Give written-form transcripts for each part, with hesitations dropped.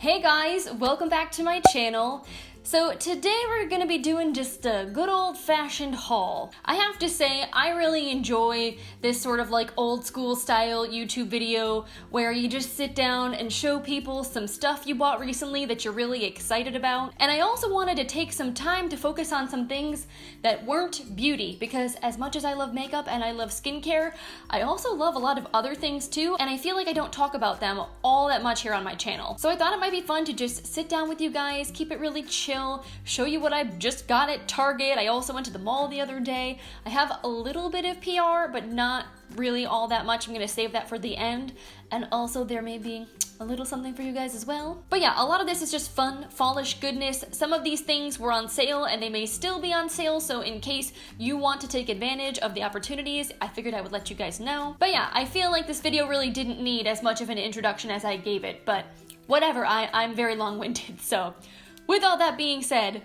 Hey guys, welcome back to my channel. So today we're gonna be doing just a good old-fashioned haul. I have to say, I really enjoy this sort of like old school style YouTube video where you just sit down and show people some stuff you bought recently that you're really excited about. And I also wanted to take some time to focus on some things that weren't beauty, because as much as I love makeup and I love skincare, I also love a lot of other things too, and I feel like I don't talk about them all that much here on my channel. So I thought it might be fun to just sit down with you guys, keep it really chill, show you what I just got at Target. I also went to the mall the other day. I have a little bit of PR, but not really all that much. I'm gonna save that for the end. And also there may be a little something for you guys as well. But yeah, a lot of this is just fun, fallish goodness. Some of these things were on sale and they may still be on sale, so in case you want to take advantage of the opportunities, I figured I would let you guys know. But yeah, I feel like this video really didn't need as much of an introduction as I gave it, but whatever, I'm very long-winded, so with all that being said,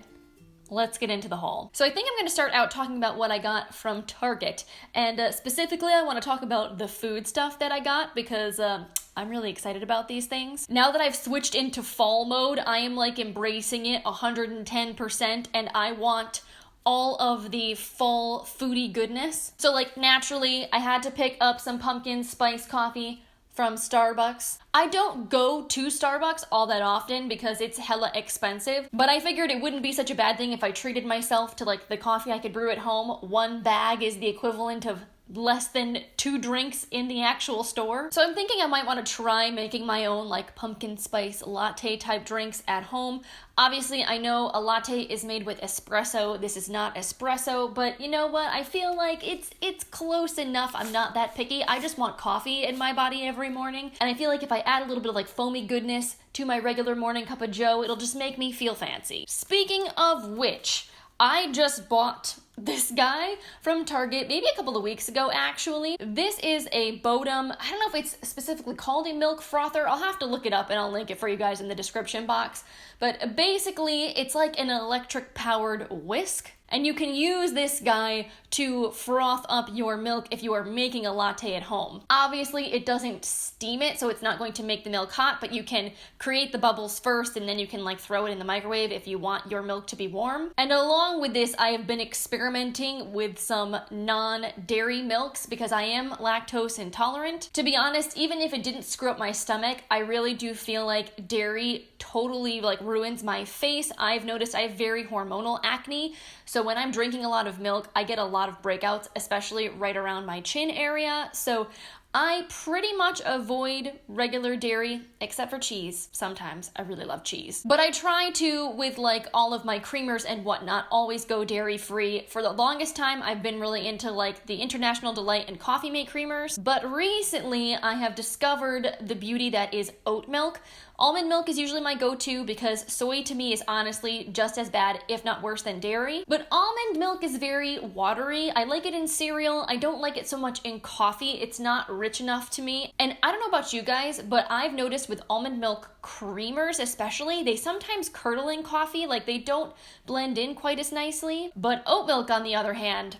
let's get into the haul. So I think I'm going to start out talking about what I got from Target, and specifically I want to talk about the food stuff that I got because I'm really excited about these things. Now that I've switched into fall mode, I am like embracing it 110%, and I want all of the fall foodie goodness. So like naturally, I had to pick up some pumpkin spice coffee from Starbucks. I don't go to Starbucks all that often because it's hella expensive, but I figured it wouldn't be such a bad thing if I treated myself to like the coffee I could brew at home. One bag is the equivalent of less than 2 drinks in the actual store. So I'm thinking I might want to try making my own like pumpkin spice latte type drinks at home. Obviously, I know a latte is made with espresso. This is not espresso, but you know what? I feel like it's close enough. I'm not that picky. I just want coffee in my body every morning. And I feel like if I add a little bit of like foamy goodness to my regular morning cup of joe, it'll just make me feel fancy. Speaking of which, I just bought this guy from Target maybe a couple of weeks ago, actually. This is a Bodum. I don't know if it's specifically called a milk frother. I'll have to look it up and I'll link it for you guys in the description box. But basically, it's like an electric powered whisk. And you can use this guy to froth up your milk if you are making a latte at home. Obviously, it doesn't steam it, so it's not going to make the milk hot, but you can create the bubbles first and then you can like throw it in the microwave if you want your milk to be warm. And along with this, I have been experimenting with some non-dairy milks because I am lactose intolerant. To be honest, even if it didn't screw up my stomach, I really do feel like dairy totally like ruins my face. I've noticed I have very hormonal acne, so when I'm drinking a lot of milk, I get a lot of breakouts, especially right around my chin area. So I pretty much avoid regular dairy, except for cheese. Sometimes I really love cheese. But I try to, with like all of my creamers and whatnot, always go dairy free. For the longest time, I've been really into like the International Delight and Coffee Mate creamers. But recently, I have discovered the beauty that is oat milk. Almond milk is usually my go-to because soy to me is honestly just as bad, if not worse than dairy. But almond milk is very watery. I like it in cereal. I don't like it so much in coffee. It's not rich enough to me. And I don't know about you guys, but I've noticed with almond milk creamers especially, they sometimes curdle in coffee, like they don't blend in quite as nicely. But oat milk, on the other hand,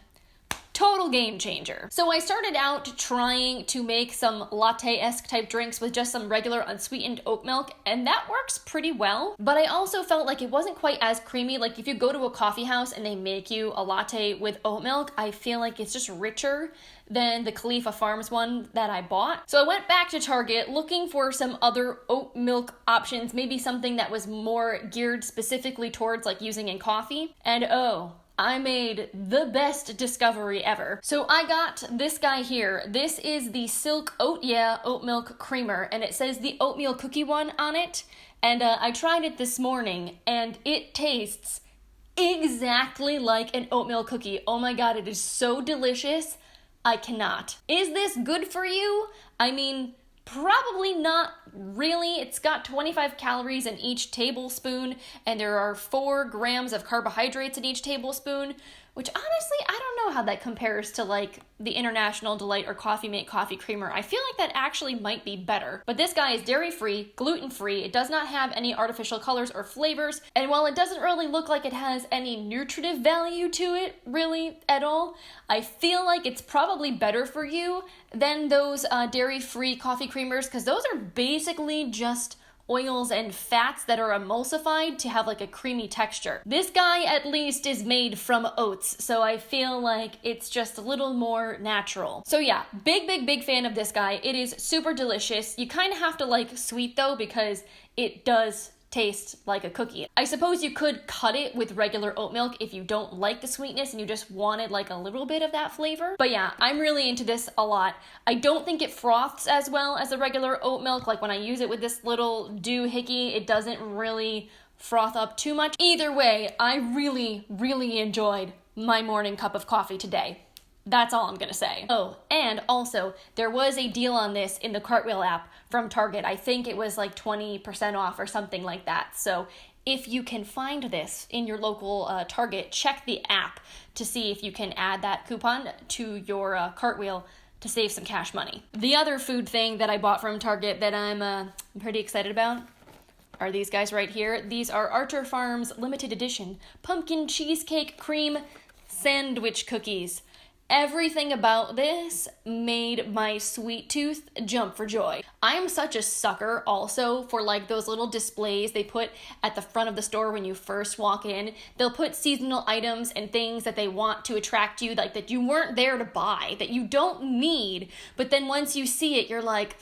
total game changer. So I started out trying to make some latte-esque type drinks with just some regular unsweetened oat milk, and that works pretty well. But I also felt like it wasn't quite as creamy. Like if you go to a coffee house and they make you a latte with oat milk, I feel like it's just richer than the Khalifa Farms one that I bought. So I went back to Target looking for some other oat milk options, maybe something that was more geared specifically towards like using in coffee. And oh, I made the best discovery ever. So I got this guy here. This is the Silk Oat Yeah Oat Milk Creamer, and it says the oatmeal cookie one on it. And I tried it this morning, and it tastes exactly like an oatmeal cookie. Oh my god, it is so delicious. I cannot. Is this good for you? I mean, probably not really. It's got 25 calories in each tablespoon, and there are 4 grams of carbohydrates in each tablespoon, which honestly, I don't know how that compares to like the International Delight or Coffee Mate coffee creamer. I feel like that actually might be better. But this guy is dairy-free, gluten-free, it does not have any artificial colors or flavors, and while it doesn't really look like it has any nutritive value to it, really, at all, I feel like it's probably better for you than those dairy-free coffee creamers, because those are basically just oils and fats that are emulsified to have like a creamy texture. This guy at least is made from oats, so I feel like it's just a little more natural. So yeah, big fan of this guy. It is super delicious. You kind of have to like sweet though, because it does taste like a cookie. I suppose you could cut it with regular oat milk if you don't like the sweetness and you just wanted like a little bit of that flavor. But yeah, I'm really into this a lot. I don't think it froths as well as the regular oat milk. Like when I use it with this little doohickey, it doesn't really froth up too much. Either way, I really enjoyed my morning cup of coffee today. That's all I'm gonna say. Oh, and also, there was a deal on this in the Cartwheel app from Target. I think it was like 20% off or something like that. So if you can find this in your local Target, check the app to see if you can add that coupon to your Cartwheel to save some cash money. The other food thing that I bought from Target that I'm pretty excited about are these guys right here. These are Archer Farms limited edition pumpkin cheesecake cream sandwich cookies. Everything about this made my sweet tooth jump for joy. I am such a sucker also for like those little displays they put at the front of the store when you first walk in. They'll put seasonal items and things that they want to attract you, like that you weren't there to buy, that you don't need, but then once you see it, you're like,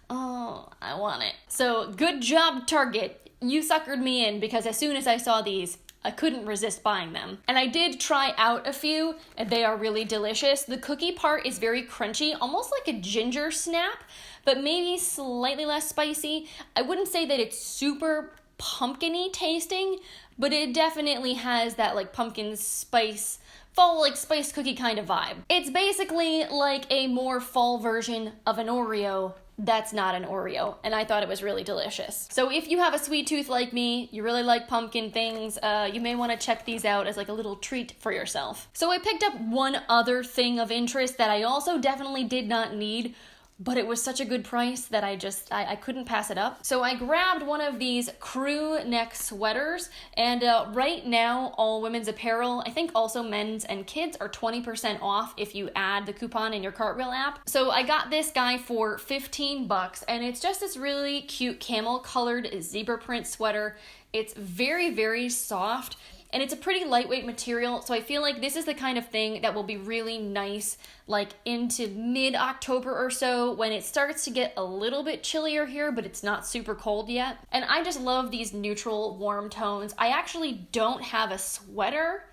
oh, I want it. So good job, Target. You suckered me in, because as soon as I saw these, I couldn't resist buying them. And I did try out a few, and they are really delicious. The cookie part is very crunchy, almost like a ginger snap, but maybe slightly less spicy. I wouldn't say that it's super pumpkin-y tasting, but it definitely has that like pumpkin spice, fall like spice cookie kind of vibe. It's basically like a more fall version of an Oreo that's not an Oreo, and I thought it was really delicious. So if you have a sweet tooth like me, you really like pumpkin things, you may want to check these out as like a little treat for yourself. So I picked up one other thing of interest that I also definitely did not need, but it was such a good price that I couldn't pass it up. So I grabbed one of these crew neck sweaters, and right now all women's apparel, I think also men's and kids, are 20% off if you add the coupon in your Cartwheel app. So I got this guy for $15, and it's just this really cute camel colored zebra print sweater. It's very soft, and it's a pretty lightweight material, so I feel like this is the kind of thing that will be really nice like into mid-October or so, when it starts to get a little bit chillier here, but it's not super cold yet. And I just love these neutral warm tones. I actually don't have a sweater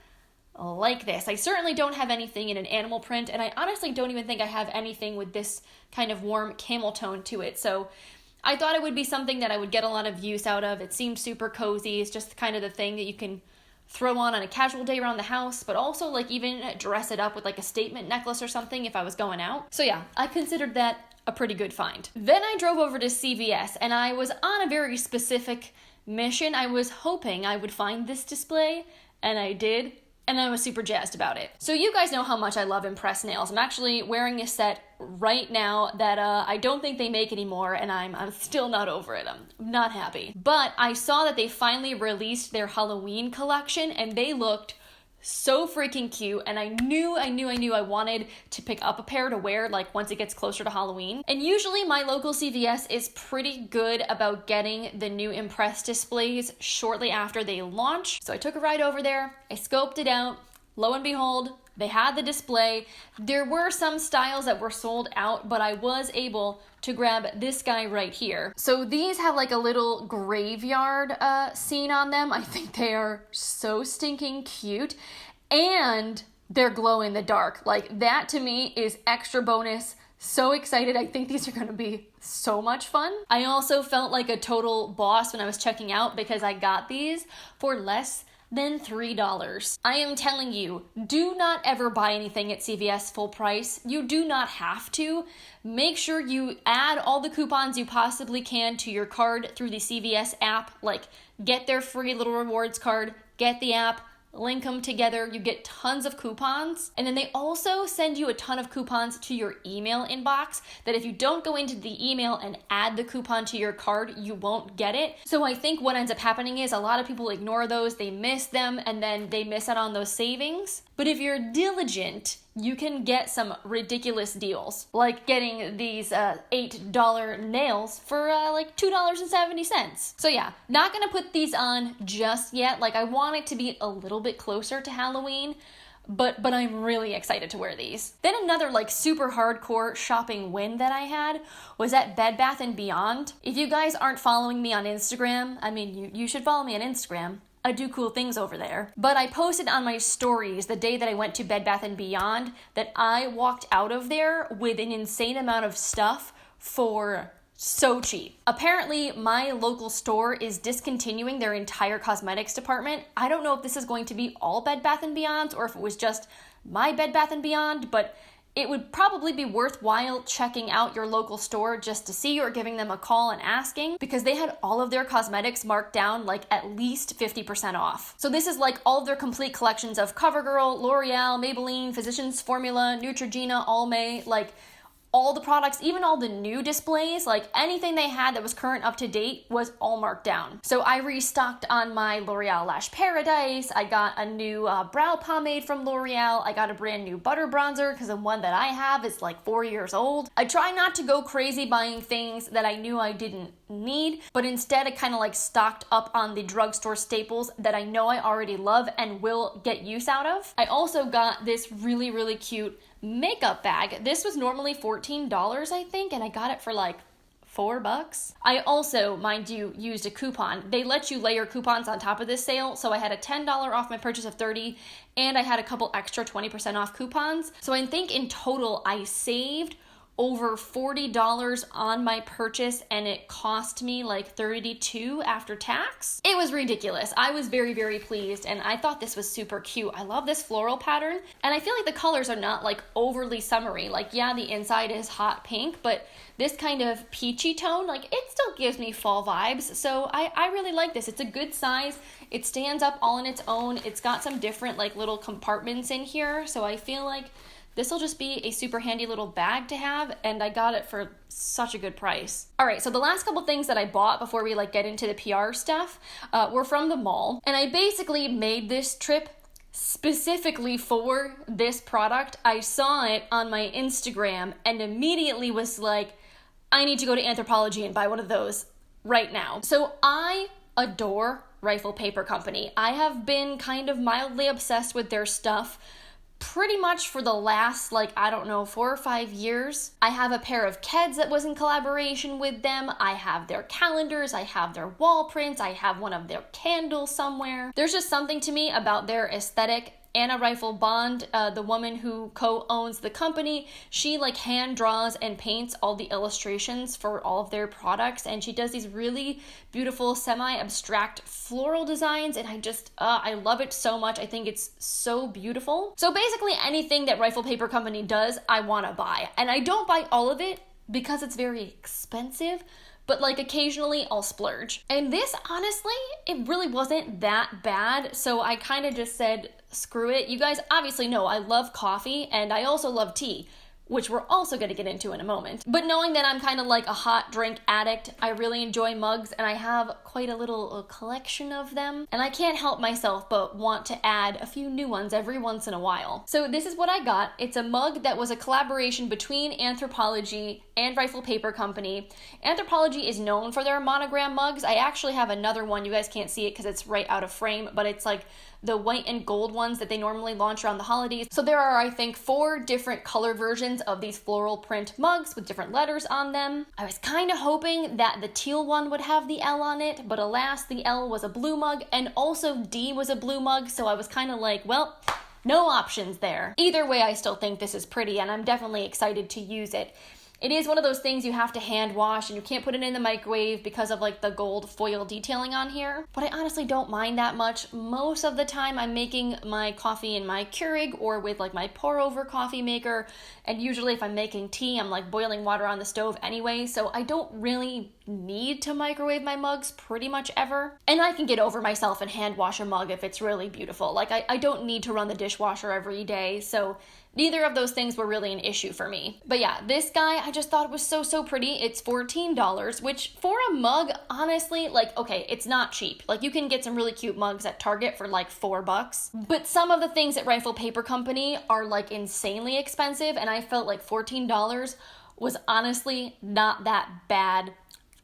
like this. I certainly don't have anything in an animal print, and I honestly don't even think I have anything with this kind of warm camel tone to it. So I thought it would be something that I would get a lot of use out of. It seems super cozy. It's just kind of the thing that you can throw on a casual day around the house, but also like even dress it up with like a statement necklace or something if I was going out. So yeah, I considered that a pretty good find. Then I drove over to CVS, and I was on a very specific mission. I was hoping I would find this display, and I did, and I was super jazzed about it. So you guys know how much I love impressed nails. I'm actually wearing a set right now that I don't think they make anymore, and I'm still not over it. I'm not happy. But I saw that they finally released their Halloween collection, and they looked so freaking cute, and I knew I wanted to pick up a pair to wear like once it gets closer to Halloween. And usually my local CVS is pretty good about getting the new Impress displays shortly after they launch. So I took a ride over there, I scoped it out, lo and behold, they had the display. There were some styles that were sold out, but I was able to grab this guy right here. So these have like a little graveyard scene on them. I think they are so stinking cute, and they're glow in the dark. Like that to me is extra bonus. So excited. I think these are going to be so much fun. I also felt like a total boss when I was checking out, because I got these for less than $3. I am telling you, do not ever buy anything at CVS full price. You do not have to. Make sure you add all the coupons you possibly can to your card through the CVS app. Like, get their free little rewards card, get the app, link them together, you get tons of coupons. And then they also send you a ton of coupons to your email inbox that if you don't go into the email and add the coupon to your card, you won't get it. So I think what ends up happening is a lot of people ignore those, they miss them, and then they miss out on those savings. But if you're diligent, you can get some ridiculous deals, like getting these $8 nails for like $2.70. So yeah, not gonna put these on just yet. Like, I want it to be a little bit closer to Halloween, but I'm really excited to wear these. Then another like super hardcore shopping win that I had was at Bed Bath & Beyond. If you guys aren't following me on Instagram, I mean, you should follow me on Instagram. I do cool things over there. But I posted on my stories the day that I went to Bed Bath & Beyond that I walked out of there with an insane amount of stuff for so cheap. Apparently, my local store is discontinuing their entire cosmetics department. I don't know if this is going to be all Bed Bath & Beyond's or if it was just my Bed Bath & Beyond, but it would probably be worthwhile checking out your local store just to see, or giving them a call and asking, because they had all of their cosmetics marked down like at least 50% off. So this is like all of their complete collections of CoverGirl, L'Oreal, Maybelline, Physicians Formula, Neutrogena, Almay, like all the products, even all the new displays, like anything they had that was current up to date was all marked down. So I restocked on my L'Oreal Lash Paradise. I got a new brow pomade from L'Oreal. I got a brand new butter bronzer because the one that I have is like 4 years old. I try not to go crazy buying things that I knew I didn't need, but instead I kind of like stocked up on the drugstore staples that I know I already love and will get use out of. I also got this really, really cute makeup bag. This was normally $14, I think, and I got it for like $4. I also, mind you, used a coupon. They let you layer coupons on top of this sale, so I had a $10 off my purchase of $30, and I had a couple extra 20% off coupons. So I think in total I saved over $40 on my purchase, and it cost me like $32 after tax. It was ridiculous. I was very, very pleased, and I thought this was super cute. I love this floral pattern, and I feel like the colors are not like overly summery. Like, yeah, the inside is hot pink, but this kind of peachy tone, like, it still gives me fall vibes. So I really like this. It's a good size. It stands up all on its own. It's got some different like little compartments in here, so I feel like this will just be a super handy little bag to have, and I got it for such a good price. All right, so the last couple things that I bought before we like get into the PR stuff were from the mall, and I basically made this trip specifically for this product. I saw it on my Instagram and immediately was like, I need to go to Anthropologie and buy one of those right now. So I adore Rifle Paper Company. I have been kind of mildly obsessed with their stuff pretty much for the last, like, I don't know, 4 or 5 years. I have a pair of Keds that was in collaboration with them. I have their calendars. I have their wall prints. I have one of their candles somewhere. There's just something to me about their aesthetic. Anna Rifle Bond, the woman who co-owns the company, she like hand draws and paints all the illustrations for all of their products, and she does these really beautiful semi-abstract floral designs, and I love it so much. I think it's so beautiful. So basically anything that Rifle Paper Company does, I want to buy, and I don't buy all of it because it's very expensive, but like occasionally I'll splurge. And this, honestly, it really wasn't that bad, so I kind of just said, screw it. You guys obviously know I love coffee, and I also love tea, which we're also going to get into in a moment. But knowing that I'm kind of like a hot drink addict, I really enjoy mugs, and I have quite a little collection of them, and I can't help myself but want to add a few new ones every once in a while. So this is what I got. It's a mug that was a collaboration between Anthropologie and Rifle Paper Company. Anthropologie is known for their monogram mugs. I actually have another one. You guys can't see it because it's right out of frame, but it's like the white and gold ones that they normally launch around the holidays. So there are, I think, 4 different color versions of these floral print mugs with different letters on them. I was kind of hoping that the teal one would have the L on it, but alas, the L was a blue mug, and also D was a blue mug, so I was kind of like, well, no options there. Either way, I still think this is pretty, and I'm definitely excited to use it. It is one of those things you have to hand wash, and you can't put it in the microwave because of like the gold foil detailing on here. But I honestly don't mind that much. Most of the time I'm making my coffee in my Keurig or with like my pour over coffee maker. And usually if I'm making tea, I'm like boiling water on the stove anyway. So I don't really need to microwave my mugs pretty much ever. And I can get over myself and hand wash a mug if it's really beautiful. Like, I don't need to run the dishwasher every day, so neither of those things were really an issue for me. But yeah, this guy, I just thought it was so pretty. It's $14, which for a mug, honestly, like, okay, it's not cheap. Like, you can get some really cute mugs at Target for like $4. But some of the things at Rifle Paper Company are like insanely expensive, and I felt like $14 was honestly not that bad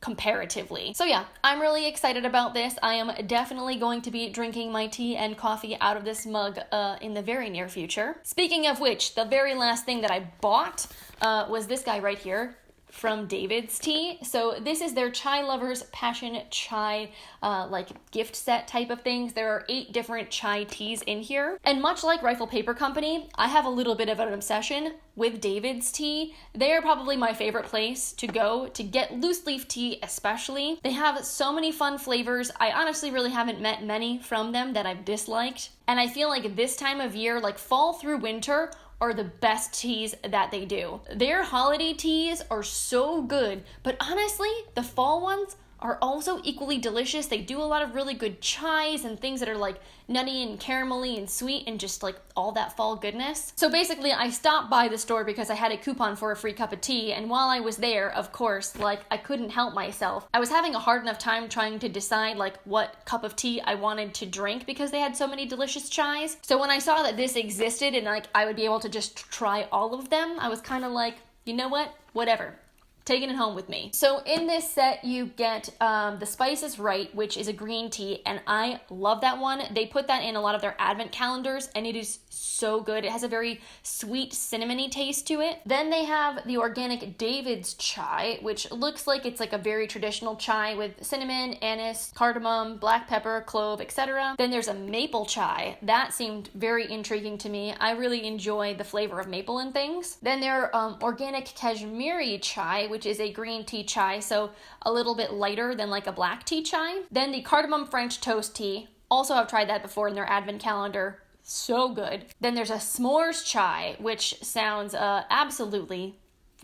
comparatively. So yeah, I'm really excited about this. I am definitely going to be drinking my tea and coffee out of this mug in the very near future. Speaking of which, the very last thing that I bought was this guy right here from David's Tea. So this is their Chai Lovers Passion Chai like gift set type of things. There are 8 different chai teas in here. And much like Rifle Paper Company, I have a little bit of an obsession with David's Tea. They are probably my favorite place to go to get loose leaf tea especially. They have so many fun flavors. I honestly really haven't met many from them that I've disliked. And I feel like this time of year, like fall through winter, are the best teas that they do. Their holiday teas are so good, but honestly, the fall ones are also equally delicious. They do a lot of really good chais and things that are like nutty and caramelly and sweet and just like all that fall goodness. So basically, I stopped by the store because I had a coupon for a free cup of tea, and while I was there, of course, like I couldn't help myself. I was having a hard enough time trying to decide like what cup of tea I wanted to drink because they had so many delicious chais. So when I saw that this existed and like I would be able to just try all of them, I was kind of like, you know what? Whatever. Taking it home with me. So in this set, you get the Spice is Right, which is a green tea, and I love that one. They put that in a lot of their advent calendars, and it is so good. It has a very sweet cinnamony taste to it. Then they have the organic David's Chai, which looks like it's like a very traditional chai with cinnamon, anise, cardamom, black pepper, clove, etc. Then there's a maple chai. That seemed very intriguing to me. I really enjoy the flavor of maple and things. Then there are organic Kashmiri Chai, which is a green tea chai, so a little bit lighter than like a black tea chai. Then the cardamom French toast tea. Also, I've tried that before in their advent calendar. So good. Then there's a s'mores chai, which sounds absolutely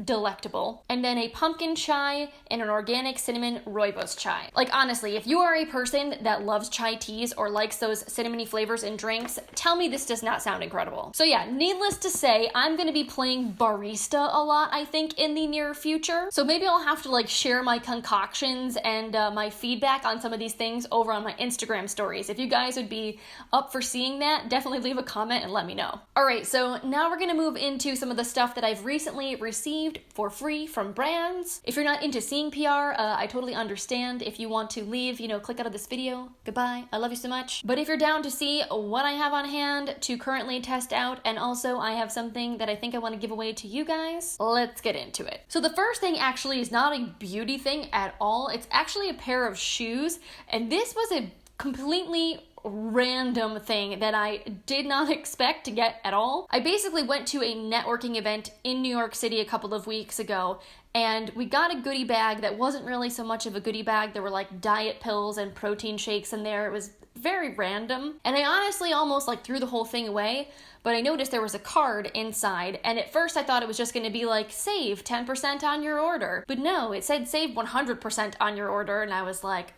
delectable. And then a pumpkin chai and an organic cinnamon rooibos chai. Like honestly, if you are a person that loves chai teas or likes those cinnamony flavors in drinks, tell me this does not sound incredible. So yeah, needless to say, I'm gonna be playing barista a lot, I think, in the near future. So maybe I'll have to like share my concoctions and my feedback on some of these things over on my Instagram stories. If you guys would be up for seeing that, definitely leave a comment and let me know. All right, so now we're gonna move into some of the stuff that I've recently received for free from brands. If you're not into seeing PR, I totally understand. If you want to leave, click out of this video. Goodbye. I love you so much. But if you're down to see what I have on hand to currently test out, and also I have something that I think I want to give away to you guys, let's get into it. So the first thing actually is not a beauty thing at all. It's actually a pair of shoes, and this was a completely random thing that I did not expect to get at all. I basically went to a networking event in New York City a couple of weeks ago, and we got a goodie bag that wasn't really so much of a goodie bag. There were like diet pills and protein shakes in there. It was very random, and I honestly almost like threw the whole thing away, but I noticed there was a card inside, and at first I thought it was just going to be like, save 10% on your order. But no, it said save 100% on your order, and I was like,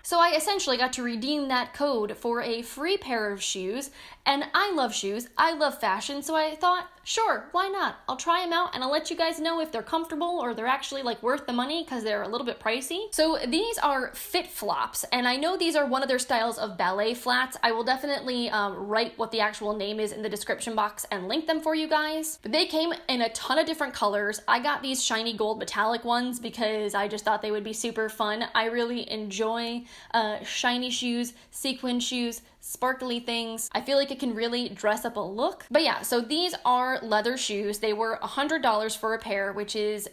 so I essentially got to redeem that code for a free pair of shoes, and I love shoes, I love fashion, so I thought, sure, why not? I'll try them out and I'll let you guys know if they're comfortable or they're actually like worth the money because they're a little bit pricey. So these are fit flops, and I know these are one of their styles of ballet flats. I will definitely write what the actual name is in the description box and link them for you guys. But they came in a ton of different colors. I got these shiny gold metallic ones because I just thought they would be super fun. I really enjoy shiny shoes, sequin shoes, sparkly things. I feel like it can really dress up a look. But yeah, so these are leather shoes. They were $100 for a pair, which is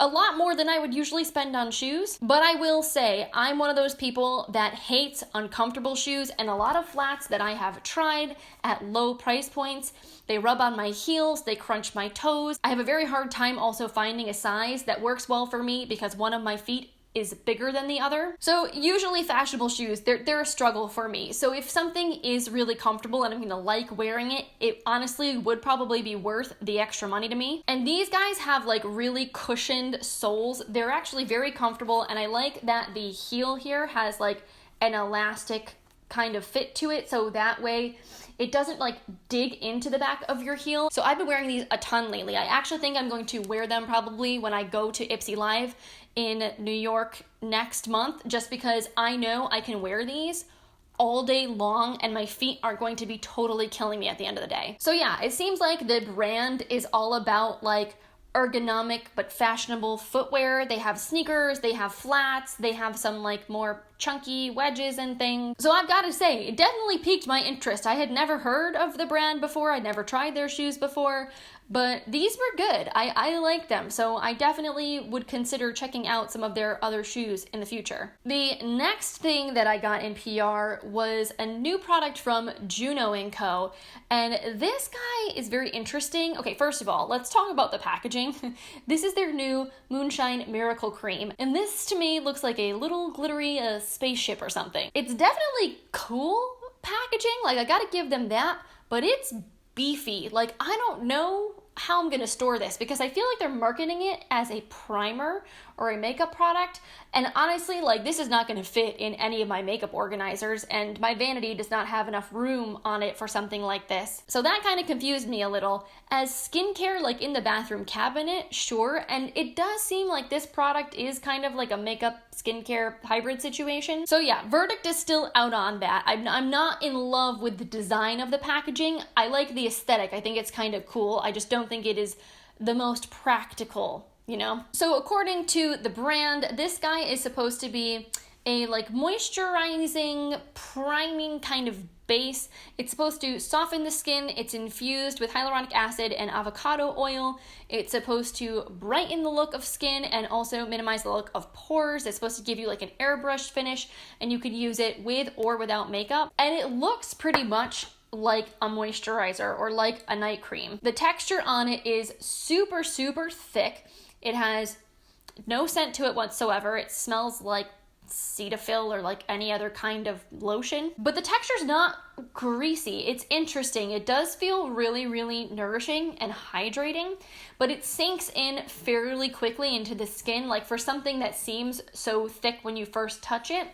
a lot more than I would usually spend on shoes. But I will say, I'm one of those people that hates uncomfortable shoes, and a lot of flats that I have tried at low price points, they rub on my heels, they crunch my toes. I have a very hard time also finding a size that works well for me because one of my feet is bigger than the other. So usually fashionable shoes, they're a struggle for me. So if something is really comfortable and I'm gonna like wearing it, it honestly would probably be worth the extra money to me. And these guys have like really cushioned soles. They're actually very comfortable, and I like that the heel here has like an elastic kind of fit to it, so that way it doesn't like dig into the back of your heel. So I've been wearing these a ton lately. I actually think I'm going to wear them probably when I go to Ipsy Live in New York next month, just because I know I can wear these all day long and my feet are going to be totally killing me at the end of the day. So yeah, it seems like the brand is all about like ergonomic but fashionable footwear. They have sneakers, they have flats, they have some like more chunky wedges and things. So I've got to say, it definitely piqued my interest. I had never heard of the brand before, I'd never tried their shoes before, but these were good. I like them, so I definitely would consider checking out some of their other shoes in the future. The next thing that I got in PR was a new product from Juno & Co. And this guy is very interesting. Okay, first of all, let's talk about the packaging. This is their new Moonshine Miracle Cream. And this to me looks like a little glittery spaceship or something. It's definitely cool packaging, like I gotta give them that, but it's beefy. Like I don't know how I'm gonna store this because I feel like they're marketing it as a primer or a makeup product, and honestly, like this is not gonna fit in any of my makeup organizers, and my vanity does not have enough room on it for something like this. So that kind of confused me a little. As skincare, like in the bathroom cabinet, sure, and it does seem like this product is kind of like a makeup skincare hybrid situation. So yeah, verdict is still out on that. I'm not in love with the design of the packaging. I like the aesthetic. I think it's kind of cool. I just don't think it is the most practical, you know? So according to the brand, this guy is supposed to be a like moisturizing, priming kind of base. It's supposed to soften the skin. It's infused with hyaluronic acid and avocado oil. It's supposed to brighten the look of skin and also minimize the look of pores. It's supposed to give you like an airbrushed finish, and you could use it with or without makeup. And it looks pretty much like a moisturizer or like a night cream. The texture on it is super, super thick. It has no scent to it whatsoever. It smells like Cetaphil or like any other kind of lotion, but the texture's not greasy. It's interesting. It does feel really, really nourishing and hydrating, but it sinks in fairly quickly into the skin. Like for something that seems so thick when you first touch it,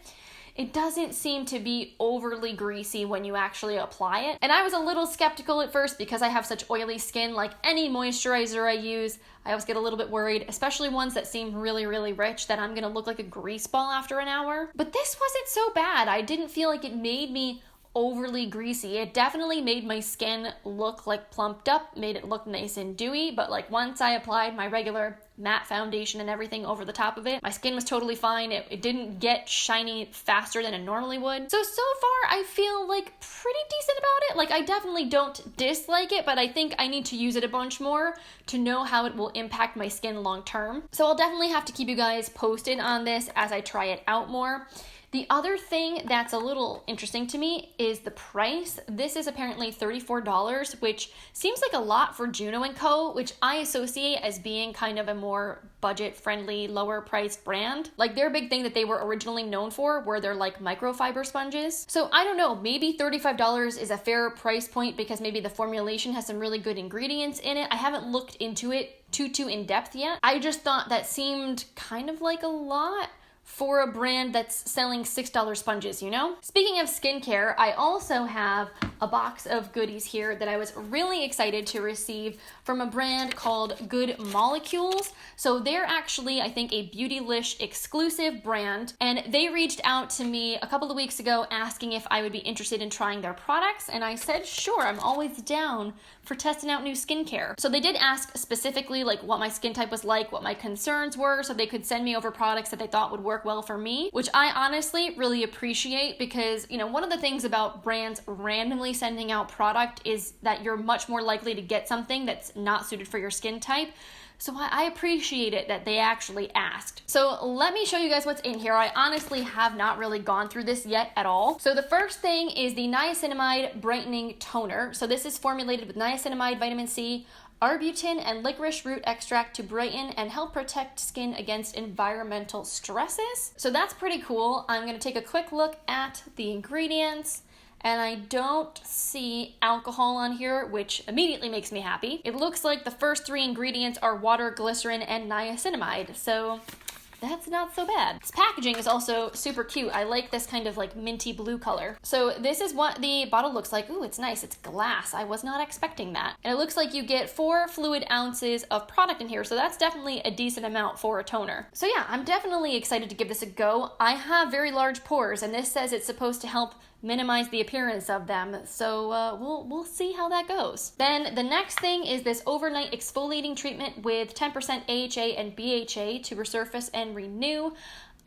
it doesn't seem to be overly greasy when you actually apply it. And I was a little skeptical at first because I have such oily skin. Like any moisturizer I use, I always get a little bit worried, especially ones that seem really, really rich, that I'm gonna look like a grease ball after an hour. But this wasn't so bad. I didn't feel like it made me overly greasy. It definitely made my skin look like plumped up, made it look nice and dewy, but like once I applied my regular matte foundation and everything over the top of it, my skin was totally fine. It didn't get shiny faster than it normally would. So far I feel like pretty decent about it. Like I definitely don't dislike it, but I think I need to use it a bunch more to know how it will impact my skin long term. So I'll definitely have to keep you guys posted on this as I try it out more. The other thing that's a little interesting to me is the price. This is apparently $34, which seems like a lot for Juno & Co., which I associate as being kind of a more budget-friendly, lower-priced brand. Like their big thing that they were originally known for were their like microfiber sponges. So I don't know, maybe $35 is a fair price point because maybe the formulation has some really good ingredients in it. I haven't looked into it too in depth yet. I just thought that seemed kind of like a lot for a brand that's selling $6 sponges, you know? Speaking of skincare, I also have a box of goodies here that I was really excited to receive from a brand called Good Molecules. So they're actually, I think, a Beautylish exclusive brand, and they reached out to me a couple of weeks ago asking if I would be interested in trying their products, and I said, sure, I'm always down for testing out new skincare. So they did ask specifically like what my skin type was like, what my concerns were, so they could send me over products that they thought would work well for me, which I honestly really appreciate because, you know, one of the things about brands randomly sending out product is that you're much more likely to get something that's not suited for your skin type. So I appreciate it that they actually asked. So let me show you guys what's in here. I honestly have not really gone through this yet at all. So the first thing is the niacinamide brightening toner. So this is formulated with niacinamide, vitamin C, arbutin and licorice root extract to brighten and help protect skin against environmental stresses. So that's pretty cool. I'm going to take a quick look at the ingredients. And I don't see alcohol on here, which immediately makes me happy. It looks like the first 3 ingredients are water, glycerin, and niacinamide. So that's not so bad. This packaging is also super cute. I like this kind of like minty blue color. So this is what the bottle looks like. Ooh, it's nice. It's glass. I was not expecting that. And it looks like you get 4 fluid ounces of product in here. So that's definitely a decent amount for a toner. So yeah, I'm definitely excited to give this a go. I have very large pores, and this says it's supposed to help minimize the appearance of them. So we'll see how that goes. Then the next thing is this overnight exfoliating treatment with 10% AHA and BHA to resurface and renew.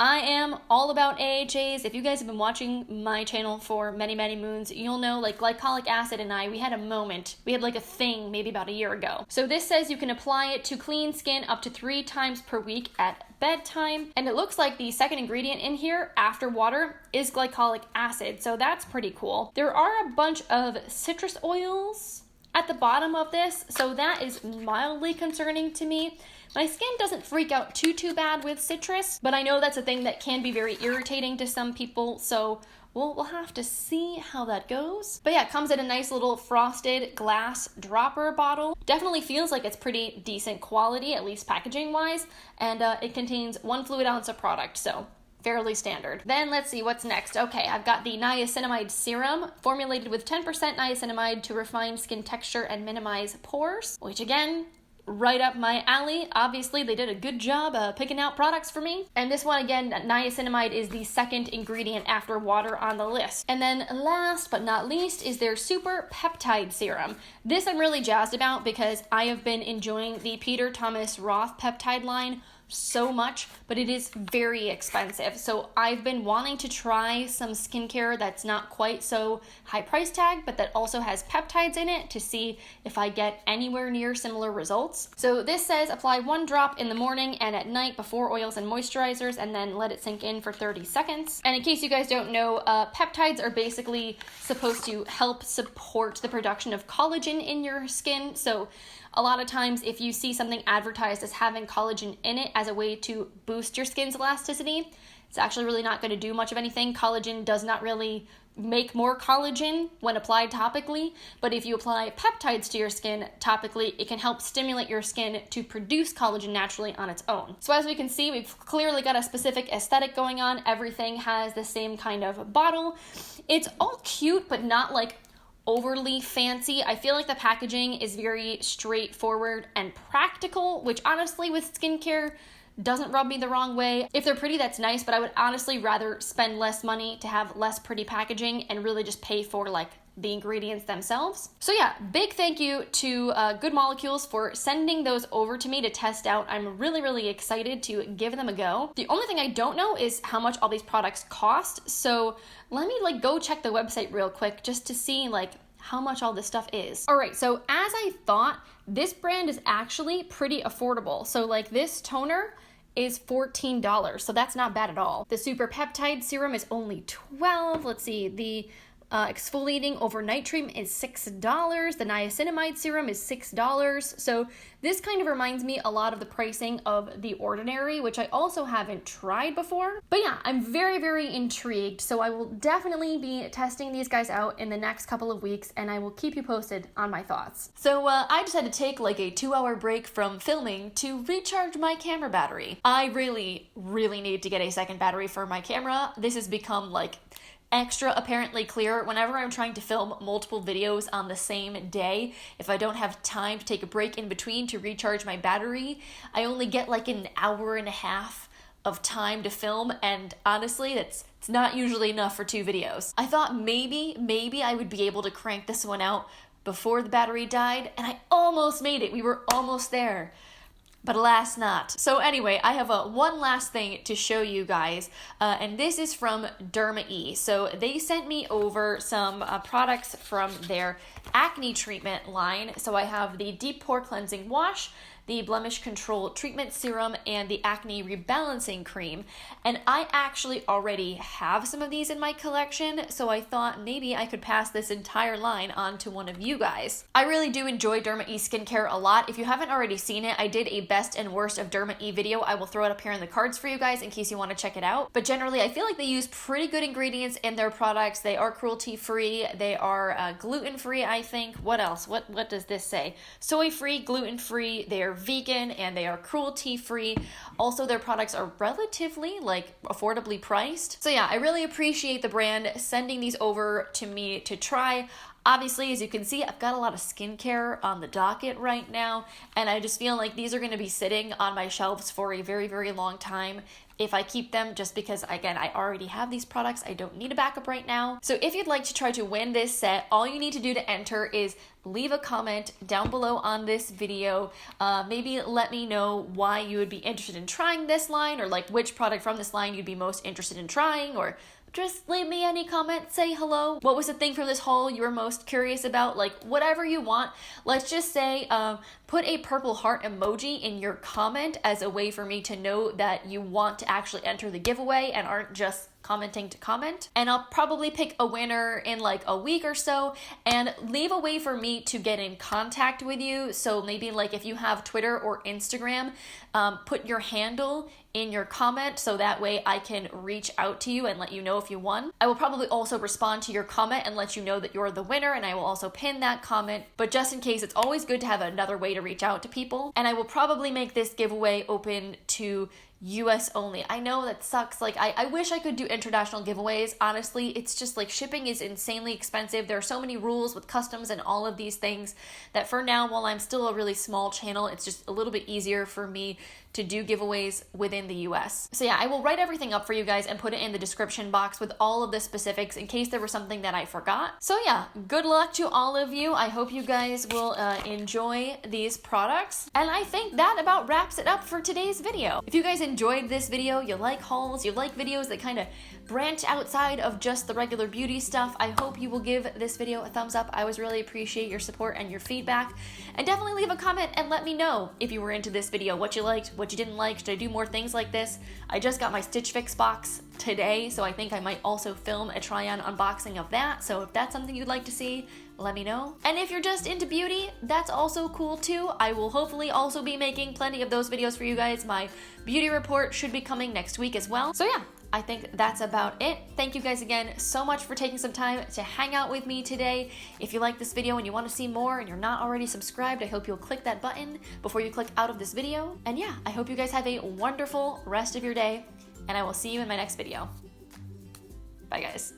I am all about AHAs. If you guys have been watching my channel for many, many moons, you'll know like glycolic acid and I, we had a moment. We had like a thing maybe about a year ago. So this says you can apply it to clean skin up to 3 times per week at bedtime. And it looks like the second ingredient in here after water is glycolic acid. So that's pretty cool. There are a bunch of citrus oils at the bottom of this. So that is mildly concerning to me. My skin doesn't freak out too bad with citrus, but I know that's a thing that can be very irritating to some people, so we'll have to see how that goes. But yeah, it comes in a nice little frosted glass dropper bottle. Definitely feels like it's pretty decent quality, at least packaging-wise, and it contains 1 fluid ounce of product, so fairly standard. Then let's see what's next. Okay, I've got the niacinamide serum formulated with 10% niacinamide to refine skin texture and minimize pores, which again, right up my alley. Obviously, they did a good job picking out products for me. And this one, again, niacinamide is the second ingredient after water on the list. And then last but not least is their super peptide serum. This I'm really jazzed about because I have been enjoying the Peter Thomas Roth peptide line so much, but it is very expensive. So I've been wanting to try some skincare that's not quite so high price tag, but that also has peptides in it to see if I get anywhere near similar results. So this says apply 1 drop in the morning and at night before oils and moisturizers, and then let it sink in for 30 seconds. And in case you guys don't know, peptides are basically supposed to help support the production of collagen in your skin. So a lot of times if you see something advertised as having collagen in it as a way to boost your skin's elasticity, it's actually really not going to do much of anything. Collagen does not really make more collagen when applied topically, but if you apply peptides to your skin topically, it can help stimulate your skin to produce collagen naturally on its own. So as we can see, we've clearly got a specific aesthetic going on. Everything has the same kind of bottle. It's all cute, but not like overly fancy. I feel like the packaging is very straightforward and practical, which honestly with skincare doesn't rub me the wrong way. If they're pretty, that's nice, but I would honestly rather spend less money to have less pretty packaging and really just pay for like the ingredients themselves. So yeah, big thank you to Good Molecules for sending those over to me to test out. I'm really excited to give them a go. The only thing I don't know is how much all these products cost, so let me like go check the website real quick just to see like how much all this stuff is. All right, so as I thought, this brand is actually pretty affordable. So like this toner is $14, so that's not bad at all. The super peptide serum is only $12. Let's see, the exfoliating overnight treatment is $6. The niacinamide serum is $6. So this kind of reminds me a lot of the pricing of The Ordinary, which I also haven't tried before. But yeah, I'm very intrigued. So I will definitely be testing these guys out in the next couple of weeks, and I will keep you posted on my thoughts. So I just had to take like a 2-hour break from filming to recharge my camera battery. I really need to get a second battery for my camera. This has become like extra apparently clear whenever I'm trying to film multiple videos on the same day. If I don't have time to take a break in between to recharge my battery, I only get like an hour and a half of time to film, and honestly, it's not usually enough for 2 videos. I thought maybe I would be able to crank this one out before the battery died, and I almost made it. We were almost there. But alas not. So anyway, I have one last thing to show you guys, and this is from Derma E. So they sent me over some products from their acne treatment line. So I have the Deep Pore Cleansing Wash, the Blemish Control Treatment Serum and the Acne Rebalancing Cream. And I actually already have some of these in my collection, so I thought maybe I could pass this entire line on to one of you guys. I really do enjoy Derma E skincare a lot. If you haven't already seen it, I did a best and worst of Derma E video. I will throw it up here in the cards for you guys in case you want to check it out. But generally, I feel like they use pretty good ingredients in their products. They are cruelty-free. They are gluten-free, I think. What else? What does this say? Soy-free, gluten-free. They are vegan and they are cruelty-free. Also, their products are relatively affordably priced. So yeah, I really appreciate the brand sending these over to me to try. Obviously, as you can see, I've got a lot of skincare on the docket right now, and I just feel like these are going to be sitting on my shelves for a very, very long time if I keep them, just because, again, I already have these products. I don't need a backup right now. So if you'd like to try to win this set, all you need to do to enter is leave a comment down below on this video. Maybe let me know why you would be interested in trying this line, or which product from this line you'd be most interested in trying, or just leave me any comment, say hello. What was the thing from this haul you were most curious about? Whatever you want. Let's just say, put a purple heart emoji in your comment as a way for me to know that you want to actually enter the giveaway and aren't just commenting to comment. And I'll probably pick a winner in a week or so, and leave a way for me to get in contact with you. So maybe if you have Twitter or Instagram, put your handle in your comment so that way I can reach out to you and let you know if you won. I will probably also respond to your comment and let you know that you're the winner, and I will also pin that comment. But just in case, it's always good to have another way to reach out to people. And I will probably make this giveaway open to US only. I know that sucks. I wish I could do international giveaways. Honestly, it's just shipping is insanely expensive. There are so many rules with customs and all of these things that for now, while I'm still a really small channel, it's just a little bit easier for me to do giveaways within the US. So yeah, I will write everything up for you guys and put it in the description box with all of the specifics in case there was something that I forgot. So yeah, good luck to all of you. I hope you guys will enjoy these products. And I think that about wraps it up for today's video. If you guys enjoyed this video, you like hauls, you like videos that kind of branch outside of just the regular beauty stuff, I hope you will give this video a thumbs up. I always really appreciate your support and your feedback. And definitely leave a comment and let me know if you were into this video, what you liked, what you didn't like. Should I do more things like this? I just got my Stitch Fix box today, so I think I might also film a try-on unboxing of that. So if that's something you'd like to see, let me know. And if you're just into beauty, that's also cool too. I will hopefully also be making plenty of those videos for you guys. My beauty report should be coming next week as well. So yeah, I think that's about it. Thank you guys again so much for taking some time to hang out with me today. If you like this video and you want to see more and you're not already subscribed, I hope you'll click that button before you click out of this video. And yeah, I hope you guys have a wonderful rest of your day, and I will see you in my next video. Bye guys.